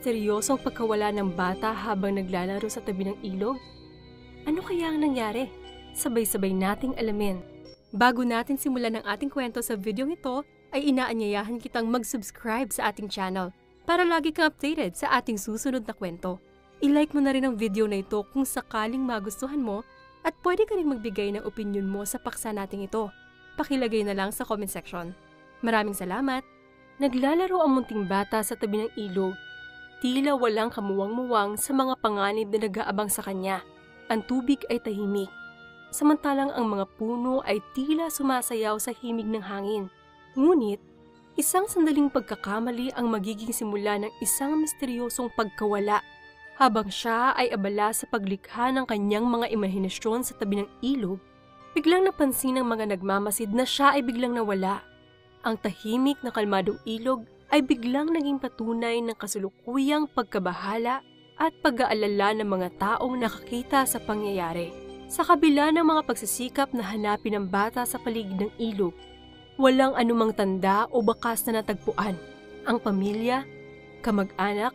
misteryosong pagkawala ng bata habang naglalaro sa tabi ng ilog? Ano kaya ang nangyari? Sabay-sabay nating alamin. Bago natin simulan ang ating kwento sa video ito, ay inaanyayahan kitang mag-subscribe sa ating channel para lagi kang updated sa ating susunod na kwento. I-like mo na rin ang video na ito kung sakaling magustuhan mo at pwede ka rin magbigay ng opinion mo sa paksa nating ito. Pakilagay na lang sa comment section. Maraming salamat! Naglalaro ang munting bata sa tabi ng ilog. Tila walang kamuwang-muwang sa mga panganib na nag-aabang sa kanya. Ang tubig ay tahimik. Samantalang ang mga puno ay tila sumasayaw sa himig ng hangin. Ngunit, isang sandaling pagkakamali ang magiging simula ng isang misteryosong pagkawala. Habang siya ay abala sa paglikha ng kanyang mga imahinasyon sa tabi ng ilog, biglang napansin ng mga nagmamasid na siya ay biglang nawala. Ang tahimik na kalmadong ilog ay biglang naging patunay ng kasulukuyang pagkabahala at pag-aalala ng mga taong nakakita sa pangyayari. Sa kabila ng mga pagsisikap na hanapin ang bata sa paligid ng ilog, walang anumang tanda o bakas na natagpuan. Ang pamilya, kamag-anak,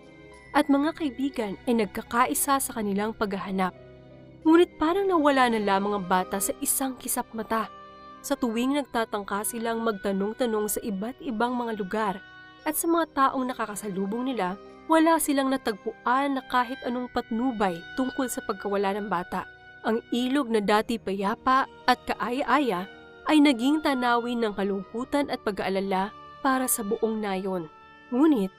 at mga kaibigan ay nagkakaisa sa kanilang paghahanap. Ngunit parang nawala na lamang ang bata sa isang kisap mata. Sa tuwing nagtatangka silang magtanong-tanong sa iba't ibang mga lugar at sa mga taong nakakasalubong nila, wala silang natagpuan na kahit anong patnubay tungkol sa pagkawala ng bata. Ang ilog na dati payapa at kaaya-aya ay naging tanawin ng kalungkutan at pag-aalala para sa buong nayon. Ngunit,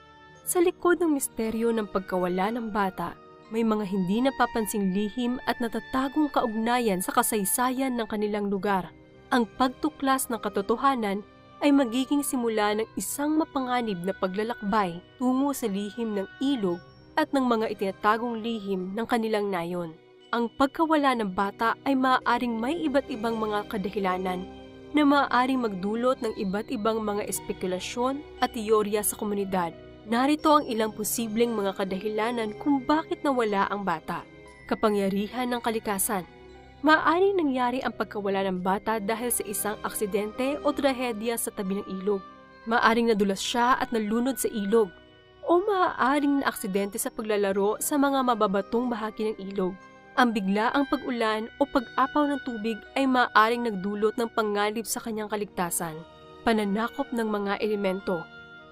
sa likod ng misteryo ng pagkawala ng bata, may mga hindi napapansing lihim at natatagong kaugnayan sa kasaysayan ng kanilang lugar. Ang pagtuklas ng katotohanan ay magiging simula ng isang mapanganib na paglalakbay tungo sa lihim ng ilog at ng mga itinatagong lihim ng kanilang nayon. Ang pagkawala ng bata ay maaaring may iba't ibang mga kadahilanan na maaaring magdulot ng iba't ibang mga espekulasyon at teorya sa komunidad. Narito ang ilang posibleng mga kadahilanan kung bakit nawala ang bata. Kapangyarihan ng kalikasan. Maaaring nangyari ang pagkawala ng bata dahil sa isang aksidente o trahedya sa tabi ng ilog. Maaaring nadulas siya at nalunod sa ilog. O maaaring na aksidente sa paglalaro sa mga mababatong bahagi ng ilog. Ang biglaang pag-ulan o pag-apaw ng tubig ay maaaring nagdulot ng panganib sa kanyang kaligtasan. Pananakop ng mga elemento.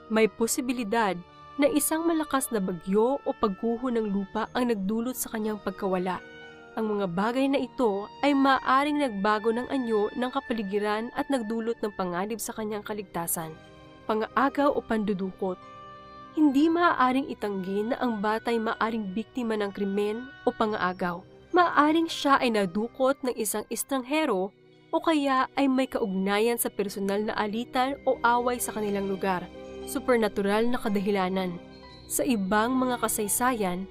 May posibilidad na isang malakas na bagyo o pagguho ng lupa ang nagdulot sa kanyang pagkawala. Ang mga bagay na ito ay maaaring nagbago ng anyo ng kapaligiran at nagdulot ng panganib sa kanyang kaligtasan. Pangaagaw o pandudukot. Hindi maaaring itanggi na ang bata ay maaaring biktima ng krimen o pangaagaw. Maaaring siya ay nadukot ng isang estranghero o kaya ay may kaugnayan sa personal na alitan o away sa kanilang lugar. Supernatural na kadahilanan. Sa ibang mga kasaysayan,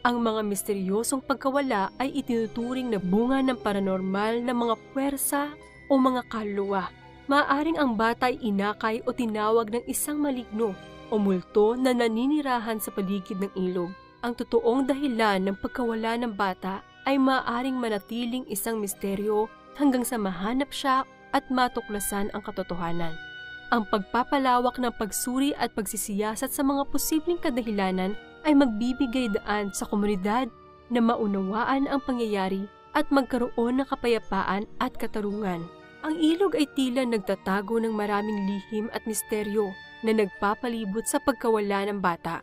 ang mga misteryosong pagkawala ay itinuturing na bunga ng paranormal na mga puwersa o mga kaluluwa. Maaaring ang bata ay inakay o tinawag ng isang maligno o multo na naninirahan sa paligid ng ilog. Ang totoong dahilan ng pagkawala ng bata ay maaaring manatiling isang misteryo hanggang sa mahanap siya at matuklasan ang katotohanan. Ang pagpapalawak ng pagsuri at pagsisiyasat sa mga posibleng kadahilanan ay magbibigay daan sa komunidad na maunawaan ang pangyayari at magkaroon ng kapayapaan at katarungan. Ang ilog ay tila nagtatago ng maraming lihim at misteryo na nagpapalibot sa pagkawala ng bata.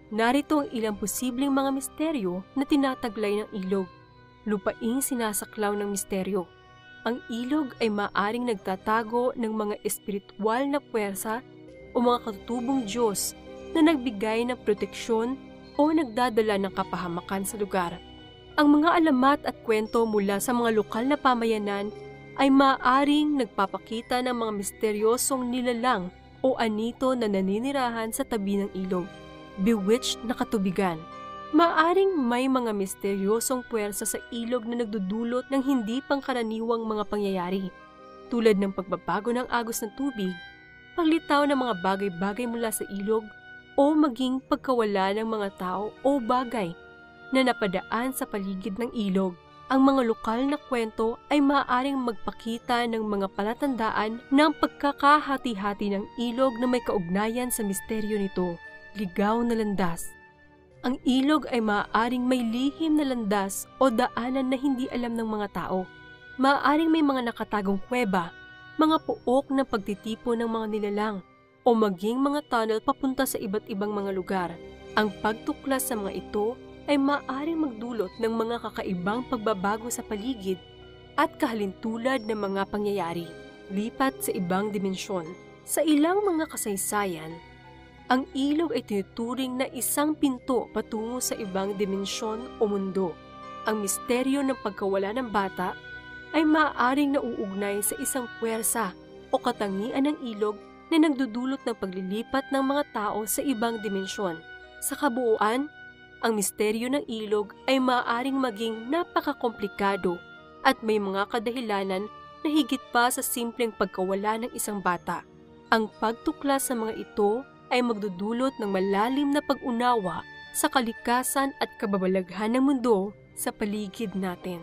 Narito ang ilang posibleng mga misteryo na tinataglay ng ilog. Lupaing sinasaklaw ng misteryo. Ang ilog ay maaring nagtatago ng mga espiritual na puwersa o mga katutubong Diyos na nagbigay ng proteksyon o nagdadala ng kapahamakan sa lugar. Ang mga alamat at kwento mula sa mga lokal na pamayanan ay maaaring nagpapakita ng mga misteryosong nilalang o anito na naninirahan sa tabi ng ilog. Bewitched na katubigan. Maaaring may mga misteryosong puwersa sa ilog na nagdudulot ng hindi pangkaraniwang mga pangyayari, tulad ng pagbabago ng agos ng tubig, paglitaw ng mga bagay-bagay mula sa ilog, o maging pagkawala ng mga tao o bagay na napadaan sa paligid ng ilog. Ang mga lokal na kwento ay maaaring magpakita ng mga palatandaan ng pagkakahati-hati ng ilog na may kaugnayan sa misteryo nito. Ligaw na landas. Ang ilog ay maaaring may lihim na landas o daanan na hindi alam ng mga tao. Maaaring may mga nakatagong kuweba, mga puok ng pagtitipon ng mga nilalang, o maging mga tunnel papunta sa iba't ibang mga lugar. Ang pagtuklas sa mga ito ay maaaring magdulot ng mga kakaibang pagbabago sa paligid at kahalintulad ng mga pangyayari. Lipat sa ibang dimensyon. Sa ilang mga kasaysayan, ang ilog ay tinuturing na isang pinto patungo sa ibang dimensyon o mundo. Ang misteryo ng pagkawala ng bata ay maaaring nauugnay sa isang puwersa o katangian ng ilog na nagdudulot ng paglilipat ng mga tao sa ibang dimensyon. Sa kabuuan, ang misteryo ng ilog ay maaaring maging napakakomplikado at may mga kadahilanan na higit pa sa simpleng pagkawala ng isang bata. Ang pagtuklas sa mga ito ay magdudulot ng malalim na pag-unawa sa kalikasan at kababalaghan ng mundo sa paligid natin.